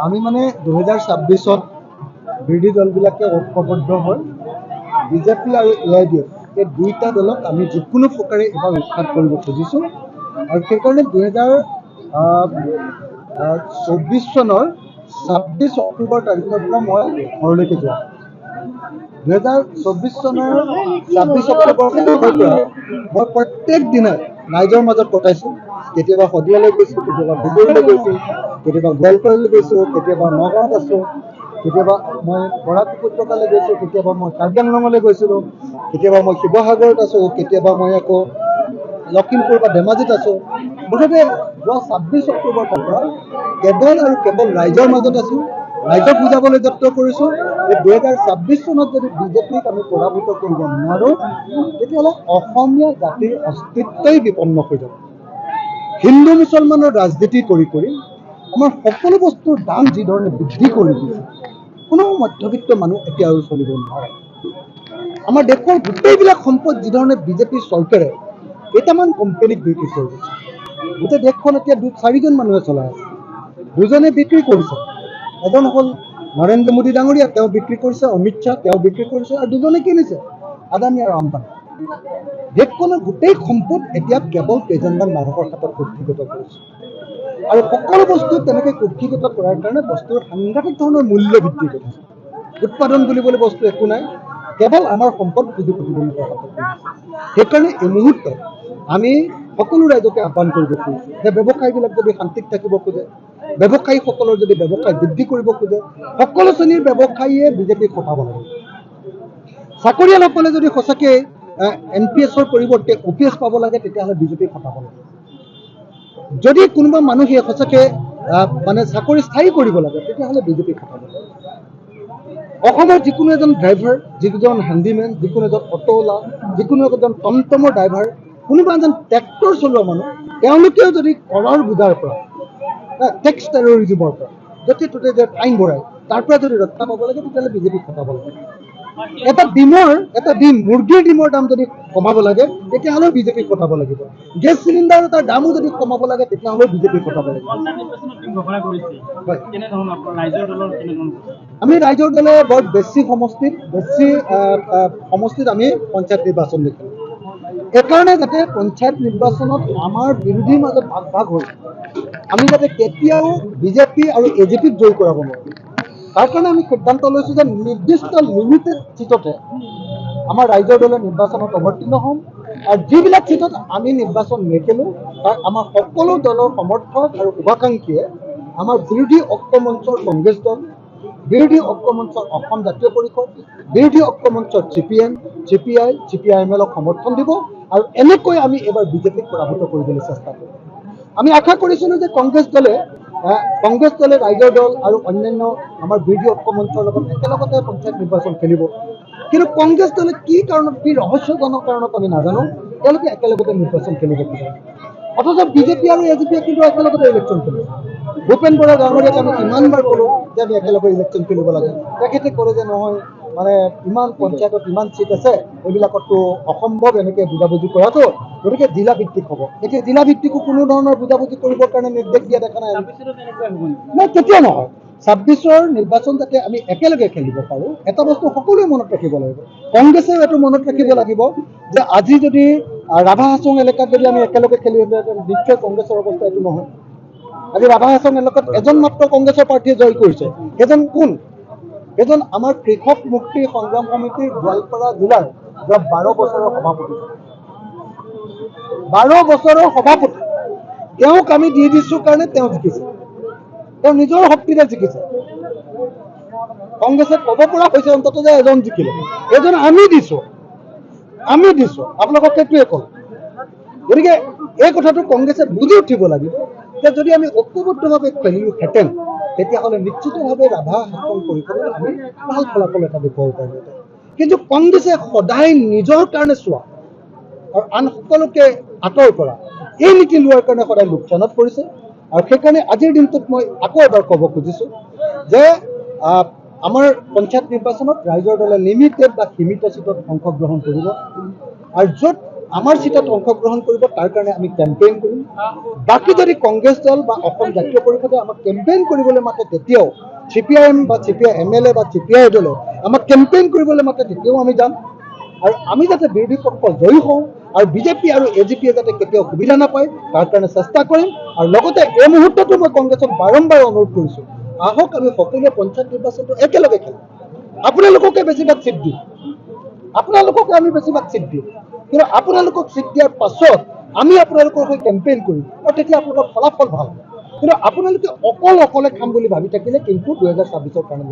আমি মানে 2026-ত বিৰোধী দলবিলাকে ঐক্যবদ্ধ হৈ বিজেপি আৰু AIDF এই দুইটা দলক আমি যিকোনো প্ৰকাৰে এবাৰ উৎখাত কৰিব খুজিছোঁ আৰু সেইকাৰণে 2024 চনৰ 26 অক্টোবৰ তাৰিখৰ পৰা মই ঘৰলৈকে যোৱা 2024 চনৰ 26 অক্টোবৰ তাৰিখৰ পৰা মই প্ৰত্যেক দিনাই ৰাইজৰ মাজত কটাইছোঁ। কেতিয়াবা শদিয়ালৈ গৈছোঁ, কেতিয়াবা ধুবুৰীলৈ গৈছোঁ, কেতিয়াবা গোৱালপাৰালৈ গৈছোঁ, কেতিয়াবা নগাঁৱত আছোঁ, কেতিয়াবা মই বৰাক উপত্যকালৈ গৈছোঁ, কেতিয়াবা মই কাৰ্বি আংলঙলৈ গৈছিলোঁ, কেতিয়াবা মই শিৱসাগৰত আছোঁ, কেতিয়াবা মই আকৌ লখিমপুৰ বা ধেমাজিত আছোঁ। মুঠতে যোৱা 26 অক্টোবৰ পৰা কেৱল আৰু কেৱল ৰাইজৰ মাজত আছোঁ, ৰাইজক বুজাবলৈ যত্ন কৰিছোঁ যে 2026 চনত যদি বিজেপিক আমি পৰাভূত কৰিব নোৱাৰোঁ তেতিয়াহ'লে অসমীয়া জাতিৰ অস্তিত্বই বিপন্ন হৈ যাব। হিন্দু মুছলমানৰ ৰাজনীতি কৰি আমাৰ সকলো বস্তুৰ দাম যি ধৰণে বৃদ্ধি কৰি দিছে, কোনো মধ্যবিত্ত মানুহ এতিয়া আৰু চলিব নোৱাৰে। আমাৰ দেশৰ গোটেইবিলাক সম্পদ যি ধৰণে বিজেপিৰ চৰকাৰে কেইটামান কোম্পানীক বিক্ৰী কৰি দিছে। গোটেই দেশখন এতিয়া 4জন মানুহে চলাই আছে। দুজনে বিক্ৰী কৰিছে, এজন হ'ল নৰেন্দ্ৰ মোদী ডাঙৰীয়া, তেওঁ বিক্ৰী কৰিছে, অমিত শ্বাহ তেওঁ বিক্ৰী কৰিছে, আৰু দুজনে কিনিছে, আদানী আৰু আম্বানী। দেশখনৰ গোটেই সম্পদ এতিয়া কেৱল কেইজনমান মানুহৰ হাতত কক্ষিগত কৰিছে আৰু সকলো বস্তু তেনেকৈ কক্ষিগত কৰাৰ কাৰণে বস্তুৰ সাংঘাতিক ধৰণৰ মূল্য বৃদ্ধি কৰিছে। উৎপাদন বুলিবলৈ বস্তু একো নাই, কেৱল আমাৰ সম্পদ পুঁজিপতিজনৰ হাতত কৰিছে। সেইকাৰণে এই মুহূৰ্তত আমি সকলো ৰাইজকে আহ্বান কৰিব খুজিছোঁ যে ব্যৱসায়ীবিলাক যদি শান্তিত থাকিব খোজে, ব্যৱসায়ীসকলৰ যদি ব্যৱসায় বৃদ্ধি কৰিব খোজে, সকলো শ্ৰেণীৰ ব্যৱসায়ীয়ে বিজেপিক হটাব লাগে। চাকৰিয়ালসকলে যদি সঁচাকৈ NPSৰ পৰিৱৰ্তে OPS পাব লাগে তেতিয়াহ'লে বিজেপিক হটাব লাগে। যদি কোনোবা মানুহে সঁচাকৈ মানে চাকৰি স্থায়ী কৰিব লাগে তেতিয়াহ'লে বিজেপিক হটাব লাগে। অসমৰ যিকোনো এজন ড্ৰাইভাৰ, যিজন হেণ্ডিমেন, যিকোনো এজন অটোৱালা, যিকোনো এজন টমটমৰ ড্ৰাইভাৰ, কোনোবা এজন ট্ৰেক্টৰ চলোৱা মানুহ, তেওঁলোকেও যদি কৰৰ বোজাৰ পৰা, টেক্স টেৰৰিজিমৰ পৰা য'তে ত'তে যে ফাইন ভৰাই তাৰ পৰা যদি ৰক্ষা পাব লাগে তেতিয়াহ'লে বিজেপিক হটাব লাগে। এটা ডিম মুৰ্গীৰ ডিমৰ দাম যদি কমাব লাগে তেতিয়াহ'লেও বিজেপিক হটাব লাগিব। গেছ চিলিণ্ডাৰ এটাৰ দামো যদি কমাব লাগে তেতিয়াহ'লেও বিজেপিক হটাব লাগিব। আমি ৰাইজৰ দলে বৰ বেছি সমষ্টিত আমি পঞ্চায়ত নিৰ্বাচন দেখিলোঁ। সেইকাৰণে যাতে পঞ্চায়ত নিৰ্বাচনত আমাৰ বিৰোধীৰ মাজত ভাগ হৈ আমি যাতে কেতিয়াও বিজেপি আৰু AJPক জয় কৰাব নোৱাৰোঁ, তাৰ কাৰণে আমি সিদ্ধান্ত লৈছোঁ যে নিৰ্দিষ্ট লিমিটেড চিটতে আমাৰ ৰাইজৰ দলে নিৰ্বাচনত অৱতীৰ্ণ হ'ম আৰু যিবিলাক চিটত আমি নিৰ্বাচন নেখেলোঁ তাত আমাৰ সকলো দলৰ সমৰ্থক আৰু শুভাকাংক্ষীয়ে আমাৰ বিৰোধী ঐক্য মঞ্চৰ কংগ্ৰেছ দল, বিৰোধী ঐক্য মঞ্চৰ অসম জাতীয় পৰিষদ, বিৰোধী ঐক্য মঞ্চৰ CPM, CPI, CPIMLক সমৰ্থন দিব আৰু এনেকৈ আমি এবাৰ বিজেপিক পৰাভূত কৰিবলৈ চেষ্টা কৰিম। আমি আশা কৰিছিলোঁ যে কংগ্ৰেছ দলে ৰাইজৰ দল আৰু অন্যান্য আমাৰ বিৰোধী ঐক্য মঞ্চৰ লগত একেলগতে পঞ্চায়ত নিৰ্বাচন খেলিব, কিন্তু কংগ্ৰেছ দলে কি কাৰণত, কি ৰহস্যজনক কাৰণত আমি নাজানো, তেওঁলোকে একেলগতে নিৰ্বাচন খেলিব বিচাৰে। অথচ বিজেপি আৰু AJPয়ে কিন্তু একেলগতে ইলেকশ্যন খেলিছে। ভূপেন বৰা ডাঙৰীয়াক আমি ইমানবাৰ ক'লোঁ যে আমি একেলগে ইলেকশ্যন খেলিব লাগে, তেখেতে ক'লে যে নহয়, মানে ইমান পঞ্চায়তত ইমান চিট আছে, এইবিলাকততো অসম্ভৱ এনেকৈ বুজাবুজি কৰাটো, গতিকে জিলা ভিত্তিক হ'ব। এতিয়া জিলা ভিত্তিকো কোনো ধৰণৰ বুজাবুজি কৰিবৰ কাৰণে নিৰ্দেশ দিয়া দেখা নাই। কেতিয়া নহয়, 26ৰ নিৰ্বাচন যাতে আমি একেলগে খেলিব পাৰোঁ, এটা বস্তু সকলোৱে মনত ৰাখিব লাগিব। কংগ্ৰেছেও এইটো মনত ৰাখিব লাগিব যে আজি যদি ৰাভা হাছং এলেকাত যদি আমি একেলগে খেলিহেঁতেন নিশ্চয় কংগ্ৰেছৰ অৱস্থা এইটো নহয়। আজি ৰাভা হাছং এলেকাত এজন মাত্ৰ কংগ্ৰেছৰ প্ৰাৰ্থীয়ে জয় কৰিছে, সেইজন কোন? সেইজন আমাৰ কৃষক মুক্তি সংগ্ৰাম সমিতিৰ গোৱালপাৰা জিলাৰ 12 বছৰৰ সভাপতি। 12 বছৰৰ সভাপতি, তেওঁক আমি দি দিছোঁ কাৰণে তেওঁ জিকিছে, তেওঁ নিজৰ শক্তিৰে জিকিছে। কংগ্ৰেছে ক'ব পৰা হৈছে অন্তত যে এজন জিকিলে, এজন আমি দিছোঁ, আপোনালোকক সেইটোৱে ক'ল। গতিকে এই কথাটো কংগ্ৰেছে বুজি উঠিব লাগিব যে যদি আমি ঐক্যবদ্ধভাৱে খেলিলোহেঁতেন তেতিয়াহ'লে নিশ্চিতভাৱে ৰাভা হাছং পৰিষদত আমি ভাল ফলাফল এটা দেখুৱাব পাৰিলোহেঁতেন। কিন্তু কংগ্ৰেছে সদায় নিজৰ কাৰণে চোৱা আৰু আন সকলোকে আঁতৰ কৰা এই নীতি লোৱাৰ কাৰণে সদায় লোকচানত পৰিছে। আৰু সেইকাৰণে আজিৰ দিনটোত মই আকৌ এবাৰ ক'ব খুজিছোঁ যে আমাৰ পঞ্চায়ত নিৰ্বাচনত ৰাইজৰ দলে লিমিটেড বা সীমিত চিটত অংশগ্ৰহণ কৰিব আৰু য'ত আমাৰ চিটত অংশগ্ৰহণ কৰিব, তাৰ কাৰণে আমি কেম্পেইন কৰিম। বাকী যদি কংগ্ৰেছ দল বা অসম জাতীয় পৰিষদে আমাক কেম্পেইন কৰিবলৈ মাতে, তেতিয়াও CPIM বা CPI MLA বা CPI দলে আমাক কেম্পেইন কৰিবলৈ মাতে, তেতিয়াও আমি যাম। আৰু আমি যাতে বিৰোধী পক্ষ জয়ী হওঁ আৰু বিজেপি আৰু AGPয়ে যাতে কেতিয়াও সুবিধা নাপায়, তাৰ কাৰণে চেষ্টা কৰিম। আৰু লগতে এই মুহূৰ্ততো মই কংগ্ৰেছক বাৰম্বাৰ অনুৰোধ কৰিছোঁ, আহক আমি সকলোৱে পঞ্চায়ত নিৰ্বাচনটো একেলগে খেলোঁ। আপোনালোককে বেছিভাগ চিট দিম, আপোনালোককে আমি বেছিভাগ চিট দিম, কিন্তু আপোনালোকক চিট দিয়াৰ পাছত আমি আপোনালোকৰ হৈ কেম্পেইন কৰিম, আৰু তেতিয়া আপোনালোকৰ ফলাফল ভাল হ'ব। কিন্তু আপোনালোকে অকলে খাম বুলি ভাবি থাকিলে কিন্তু 2026 কাৰণে